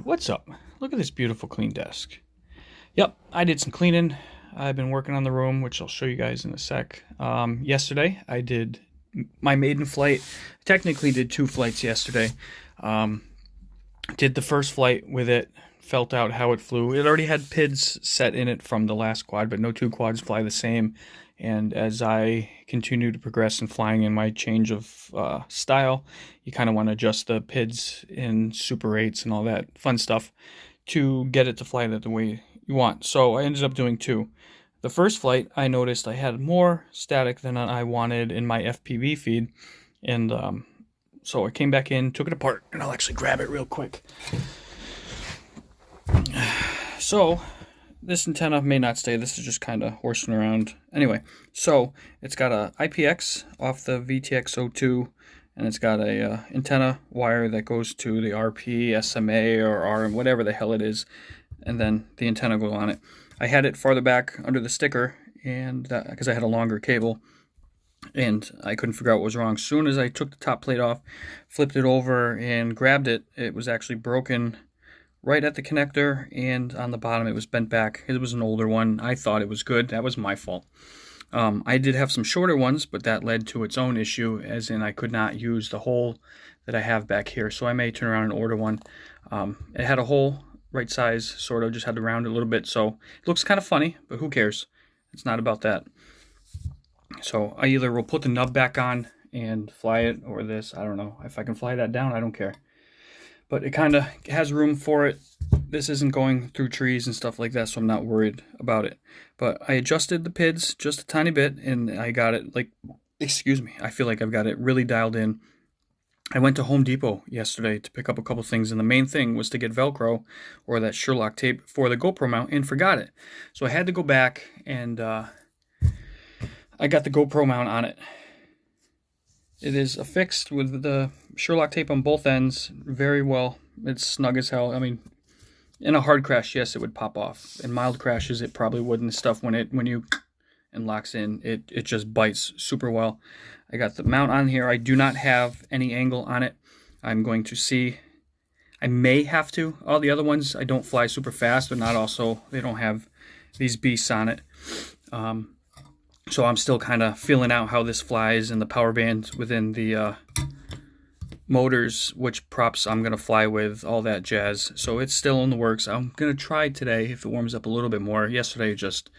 What's up? Look at this beautiful clean desk. Yep, I did some cleaning. I've been working on the room, which I'll show you guys in a sec. Yesterday, I did my maiden flight. Technically did 2 flights yesterday. Did the first flight with it, felt out how it flew. It already had PIDs set in it from the last quad, but no 2 quads fly the same. And as I continue to progress in flying in my change of style, you kind of want to adjust the PIDs in Super 8s and all that fun stuff to get it to fly the way you want. So I ended up doing 2. The first flight, I noticed I had more static than I wanted in my FPV feed. And so I came back in, took it apart, and I'll actually grab it real quick. So this antenna may not stay. This is just kind of horsing around. Anyway, so it's got a IPX off the VTX02, and it's got a antenna wire that goes to the RP, SMA, or RM, whatever the hell it is, and then the antenna goes on it. I had it farther back under the sticker, and because I had a longer cable, and I couldn't figure out what was wrong. As soon as I took the top plate off, flipped it over, and grabbed it, it was actually broken right at the connector, and on the bottom it was bent back. It was an older one. I thought it was good. That was my fault. I did have some shorter ones, but that led to its own issue, as in I could not use the hole that I have back here. So I may turn around and order one. It had a hole, right size, sort of, just had to round it a little bit. So it looks kind of funny, but who cares? It's not about that. So I either will put the nub back on and fly it, or this. I don't know. If I can fly that down, I don't care. But it kind of has room for it. This isn't going through trees and stuff like that, so I'm not worried about it. But I adjusted the PIDs just a tiny bit, and I got it, like, excuse me, I feel like I've got it really dialed in. I went to Home Depot yesterday to pick up a couple things, and the main thing was to get Velcro, or that Sherlock tape, for the GoPro mount, and forgot it. So I had to go back, and I got the GoPro mount on it. It is affixed with the Sherlock tape on both ends very well. It's snug as hell. I mean, in a hard crash, yes, it would pop off. In mild crashes, it probably wouldn't. Stuff when you and locks in, it just bites super well. I got the mount on here. I do not have any angle on it. I'm going to see. I may have to. All the other ones, I don't fly super fast, but not also. They don't have these beasts on it. So I'm still kind of feeling out how this flies and the power bands within the motors, which props I'm going to fly with, all that jazz. So it's still in the works. I'm going to try today if it warms up a little bit more. Yesterday, just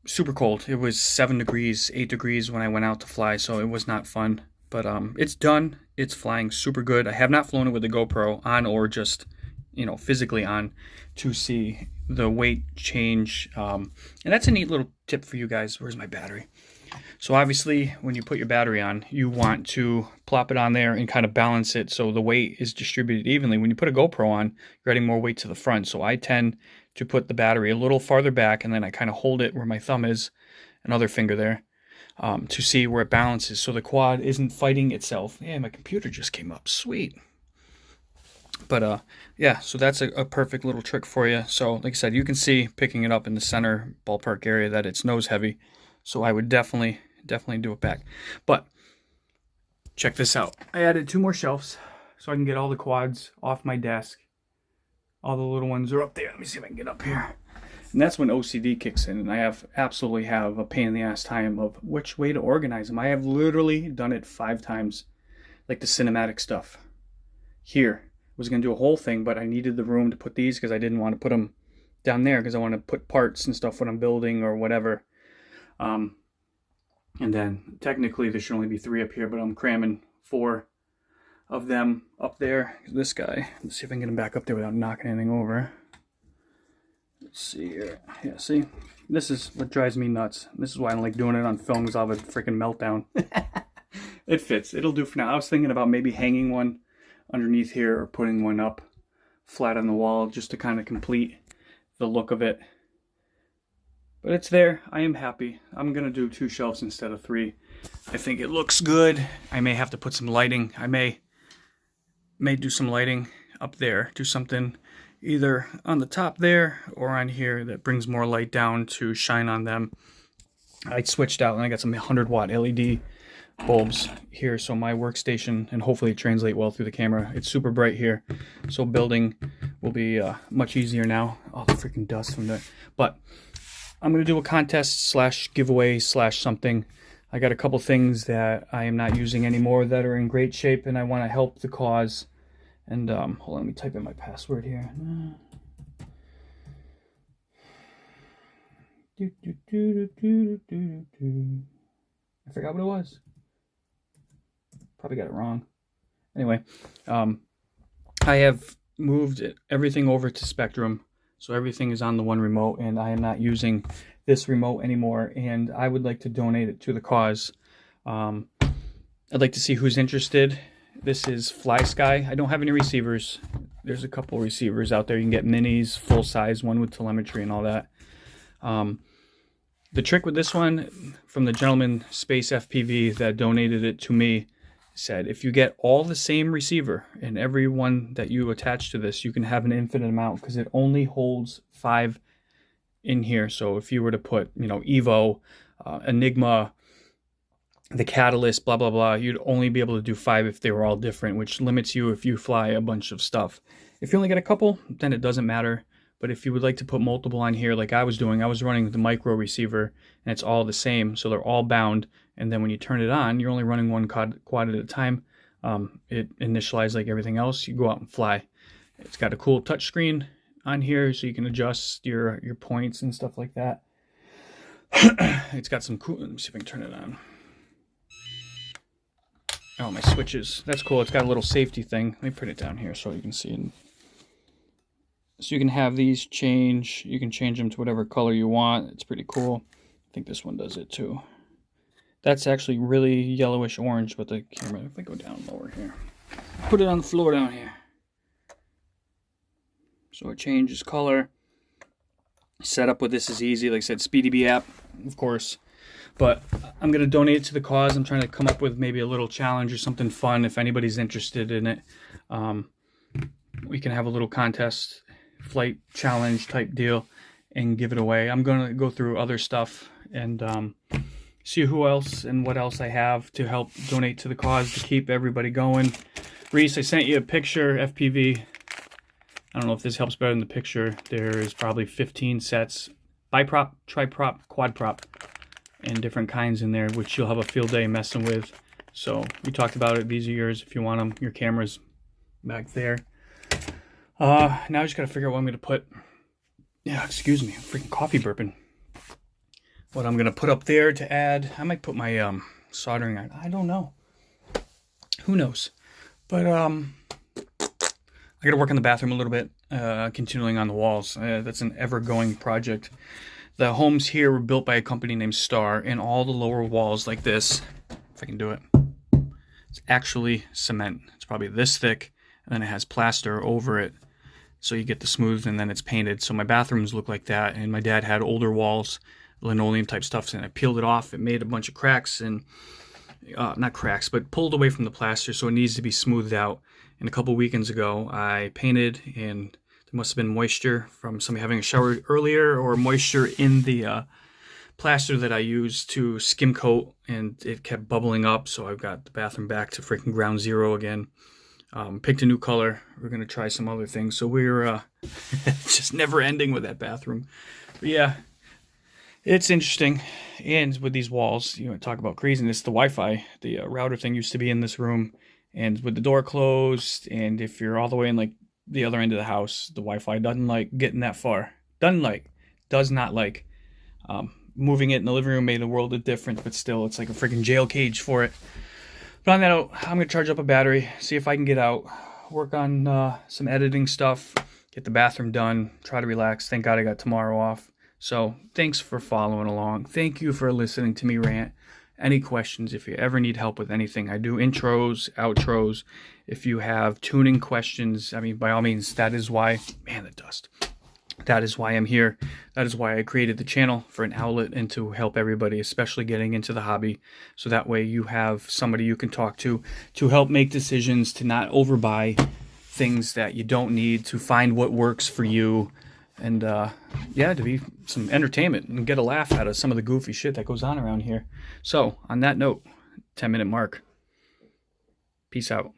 super cold. It was 7 degrees, 8 degrees when I went out to fly, so it was not fun. But it's done. It's flying super good. I have not flown it with the GoPro on, or just, physically on, to see the weight change. And that's a neat little tip for you guys. Where's my battery? So obviously, when you put your battery on, you want to plop it on there and kind of balance it so the weight is distributed evenly. When you put a GoPro on, you're adding more weight to the front. So I tend to put the battery a little farther back, and then I kind of hold it where my thumb is, another finger there, to see where it balances so the quad isn't fighting itself. Yeah, my computer just came up. Sweet. But yeah, so that's a perfect little trick for you. So like I said, you can see picking it up in the center ballpark area that it's nose heavy. So I would definitely do it back. But check this out. I added 2 more shelves so I can get all the quads off my desk. All the little ones are up there. Let me see if I can get up here. And that's when OCD kicks in, and I absolutely have a pain in the ass time of which way to organize them. I have literally done it 5 times, like the cinematic stuff. Here, I was going to do a whole thing, but I needed the room to put these because I didn't want to put them down there because I want to put parts and stuff when I'm building or whatever. And then technically there should only be 3 up here, but I'm cramming 4 of them up there. This guy, let's see if I can get him back up there without knocking anything over. Let's see here. Yeah, see? This is what drives me nuts. This is why I don't like doing it on film, because I'll have a freaking meltdown. It fits. It'll do for now. I was thinking about maybe hanging one underneath here or putting one up flat on the wall just to kind of complete the look of it. But it's there. I am happy. I'm going to do 2 shelves instead of 3. I think it looks good. I may have to put some lighting. I may do some lighting up there. Do something either on the top there or on here that brings more light down to shine on them. I switched out and I got some 100-watt LED bulbs here, so my workstation, and hopefully it translate well through the camera. It's super bright here, so building will be much easier now. All the freaking dust from that. But I'm gonna do a contest slash giveaway slash something. I got a couple things that I am not using anymore that are in great shape, and I want to help the cause. And hold on, let me type in my password here. I forgot what it was. Probably got it wrong. Anyway, I have moved everything over to Spectrum, so everything is on the one remote, and I am not using this remote anymore, and I would like to donate it to the cause. I'd like to see who's interested. This is FlySky. I don't have any receivers. There's a couple receivers out there. You can get minis, full size, one with telemetry and all that. The trick with this one, from the gentleman Space FPV that donated it to me, said if you get all the same receiver and every one that you attach to this, you can have an infinite amount, because it only holds 5 in here. So if you were to put, you know, Evo, Enigma, the Catalyst, blah blah blah, you'd only be able to do 5 if they were all different, which limits you if you fly a bunch of stuff. If you only get a couple, then it doesn't matter. But if you would like to put multiple on here, like I was doing, I was running the micro receiver, and it's all the same, so they're all bound. And then when you turn it on, you're only running one quad at a time. It initializes like everything else. You go out and fly. It's got a cool touch screen on here, so you can adjust your points and stuff like that. It's got some cool. Let me see if I can turn it on. Oh, my switches. That's cool. It's got a little safety thing. Let me put it down here so you can see it. So you can have these change. You can change them to whatever color you want. It's pretty cool. I think this one does it too. That's actually really yellowish orange with the camera. If I go down lower here, put it on the floor down here. So it changes color. Setup with this is easy. Like I said, SpeedyBee app, of course. But I'm going to donate it to the cause. I'm trying to come up with maybe a little challenge or something fun if anybody's interested in it. We can have a little contest, flight challenge type deal, and give it away. I'm going to go through other stuff and see who else and what else I have to help donate to the cause to keep everybody going. Reese, I sent you a picture, FPV. I don't know if this helps better than the picture. There is probably 15 sets, biprop, triprop, quadprop, and different kinds in there, which you'll have a field day messing with. So we talked about it. These are yours if you want them. Your camera's back there. Now I just gotta figure out what I'm gonna put. Yeah, excuse me, I'm freaking coffee burping. What I'm gonna put up there to add. I might put my soldering iron. I don't know. Who knows? But I gotta work on the bathroom a little bit. Continuing on the walls. That's an ever-going project. The homes here were built by a company named Star, and all the lower walls like this, if I can do it, it's actually cement. It's probably this thick, and then it has plaster over it, so you get the smooth, and then it's painted. So my bathrooms look like that, and my dad had older walls, linoleum type stuff, and I peeled it off. It made a bunch of cracks, and not cracks, but pulled away from the plaster, so it needs to be smoothed out. And a couple weekends ago, I painted, and must have been moisture from somebody having a shower earlier, or moisture in the plaster that I used to skim coat, and it kept bubbling up. So I've got the bathroom back to freaking ground zero again. Picked a new color. We're gonna try some other things. So we're just never ending with that bathroom. But yeah, it's interesting. And with these walls, you know, talk about craziness. The Wi-Fi, the router thing used to be in this room, and with the door closed, and if you're all the way in like the other end of the house, the Wi-Fi doesn't like getting that far. Does not like. Moving it in the living room made a world of difference, but still, it's like a freaking jail cage for it. But on that note, I'm gonna charge up a battery, see if I can get out, work on some editing stuff, get the bathroom done, try to relax. Thank God I got tomorrow off. So thanks for following along. Thank you for listening to me rant. Any questions, if you ever need help with anything, I do intros, outros. If you have tuning questions, I mean, by all means, that is why, man, the dust. That is why I'm here. That is why I created the channel, for an outlet and to help everybody, especially getting into the hobby. So that way you have somebody you can talk to help make decisions, to not overbuy things that you don't need, to find what works for you. And yeah, to be some entertainment and get a laugh out of some of the goofy shit that goes on around here. So on that note, 10-minute mark. Peace out.